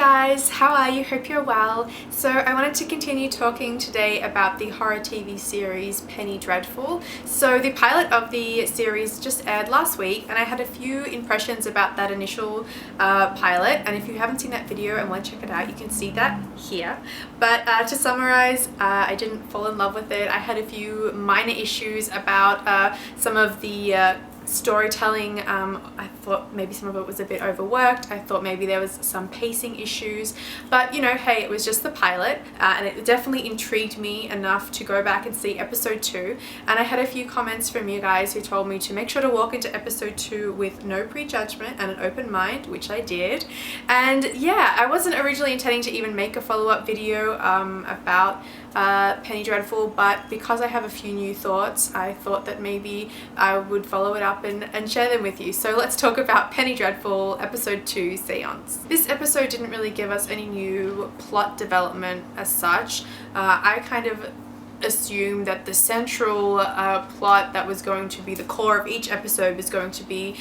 guys, how are you? Hope you're well. So I wanted to continue talking today about the horror TV series Penny Dreadful. So the pilot of the series just aired last week and I had a few impressions about that initial pilot, and if you haven't seen that video and want to check it out, you can see that here. But to summarize, I didn't fall in love with it. I had a few minor issues about some of the storytelling. I thought maybe some of it was a bit overworked. I thought maybe there was some pacing issues, but you know, hey, it was just the pilot, and it definitely intrigued me enough to go back and see episode 2. And I had a few comments from you guys who told me to make sure to walk into episode 2 with no prejudgment and an open mind, which I did. And yeah, I wasn't originally intending to even make a follow-up video about Penny Dreadful, but because I have a few new thoughts, I thought that maybe I would follow it up and share them with you. So let's talk about Penny Dreadful episode 2, Séance. This episode didn't really give us any new plot development as such. I kind of assumed that the central plot that was going to be the core of each episode was going to be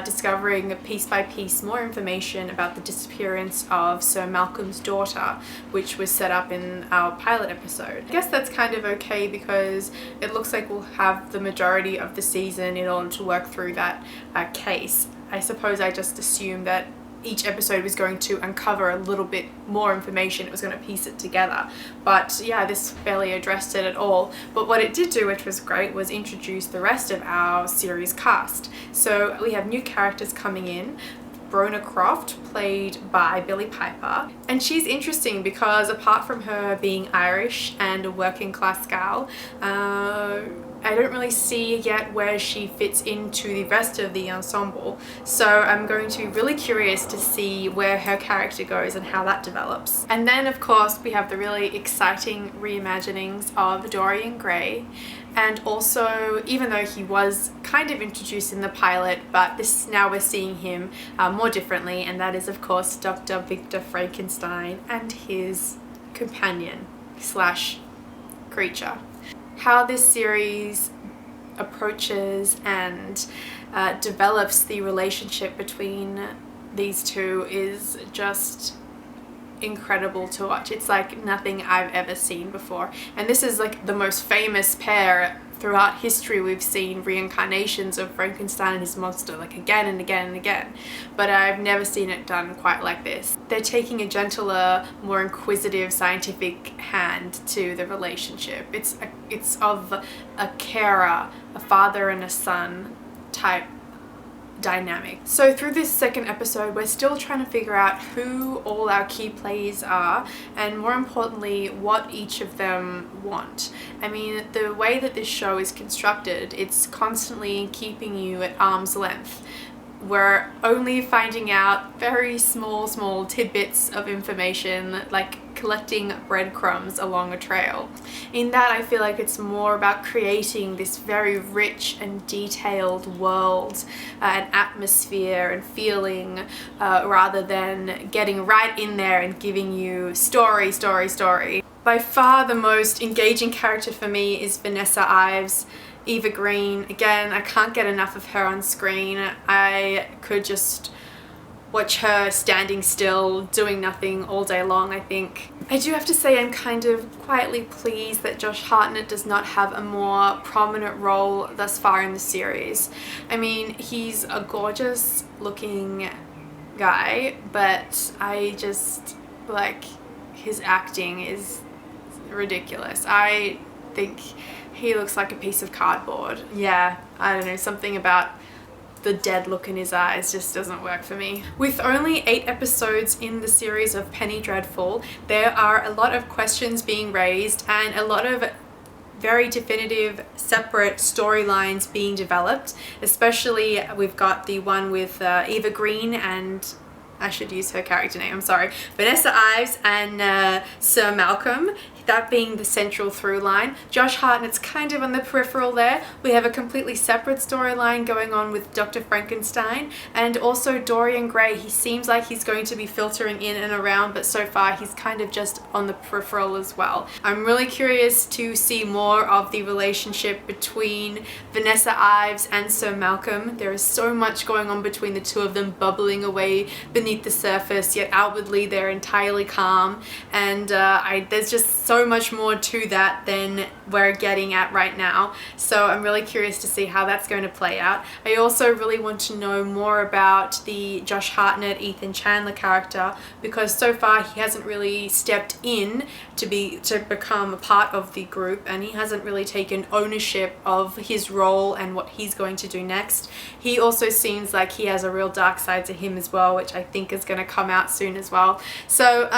discovering piece by piece more information about the disappearance of Sir Malcolm's daughter, which was set up in our pilot episode. I guess that's kind of okay because it looks like we'll have the majority of the season in order to work through that case. I suppose I just assumed that each episode was going to uncover a little bit more information. It was going to piece it together, but yeah, this barely addressed it at all. But what it did do, which was great, was introduce the rest of our series cast. So we have new characters coming in. Brona Croft, played by Billie Piper, and she's interesting because apart from her being Irish and a working class gal, I don't really see yet where she fits into the rest of the ensemble. So I'm going to be really curious to see where her character goes and how that develops. And then of course we have the really exciting reimaginings of Dorian Gray. And also, even though he was kind of introduced in the pilot, but now we're seeing him more differently, and that is of course Dr. Victor Frankenstein and his companion slash creature. How this series approaches and develops the relationship between these two is just incredible to watch. It's like nothing I've ever seen before, and this is like the most famous pair throughout history. We've seen reincarnations of Frankenstein and his monster like again and again and again, but I've never seen it done quite like this. They're taking a gentler, more inquisitive, scientific hand to the relationship. It's of a carer, a father and a son type dynamic. So through this second episode, we're still trying to figure out who all our key players are, and more importantly, what each of them want. I mean, the way that this show is constructed, it's constantly keeping you at arm's length. We're only finding out very small tidbits of information, like collecting breadcrumbs along a trail. In that, I feel like it's more about creating this very rich and detailed world and atmosphere and feeling, rather than getting right in there and giving you story. By far the most engaging character for me is Vanessa Ives. Eva Green, again, I can't get enough of her on screen. I could just watch her standing still, doing nothing all day long, I think. I do have to say I'm kind of quietly pleased that Josh Hartnett does not have a more prominent role thus far in the series. I mean, he's a gorgeous looking guy, but I just, like, his acting is ridiculous. I think he looks like a piece of cardboard. Yeah, I don't know, something about the dead look in his eyes just doesn't work for me. With only 8 episodes in the series of Penny Dreadful, there are a lot of questions being raised and a lot of very definitive separate storylines being developed. Especially we've got the one with Eva Green and, I should use her character name, I'm sorry, Vanessa Ives and Sir Malcolm. that being the central through line. Josh Hartnett's kind of on the peripheral there. We have a completely separate storyline going on with Dr. Frankenstein, and also Dorian Gray. He seems like he's going to be filtering in and around, but so far he's kind of just on the peripheral as well. I'm really curious to see more of the relationship between Vanessa Ives and Sir Malcolm. There is so much going on between the two of them, bubbling away beneath beneath the surface, yet outwardly they're entirely calm. And there's just so much more to that than we're getting at right now. So I'm really curious to see how that's going to play out. I also really want to know more about the Josh Hartnett, Ethan Chandler character, because so far he hasn't really stepped in to become a part of the group, and he hasn't really taken ownership of his role and what he's going to do next. He also seems like he has a real dark side to him as well, which I think is going to come out soon as well. So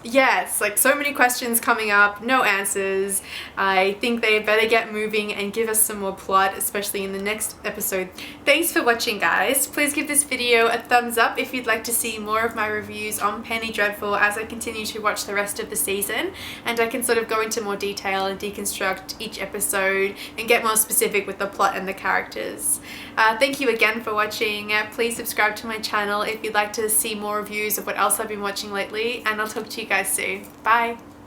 yeah, it's like so many questions coming up, no answers. I think they better get moving and give us some more plot, especially in the next episode. Thanks for watching, guys. Please give this video a thumbs up if you'd like to see more of my reviews on Penny Dreadful as I continue to watch the rest of the season, and I can sort of go into more detail and deconstruct each episode and get more specific with the plot and the characters. Thank you again for watching. Please subscribe to my channel if you'd like to see more reviews of what else I've been watching lately, and I'll talk to you guys soon. Bye!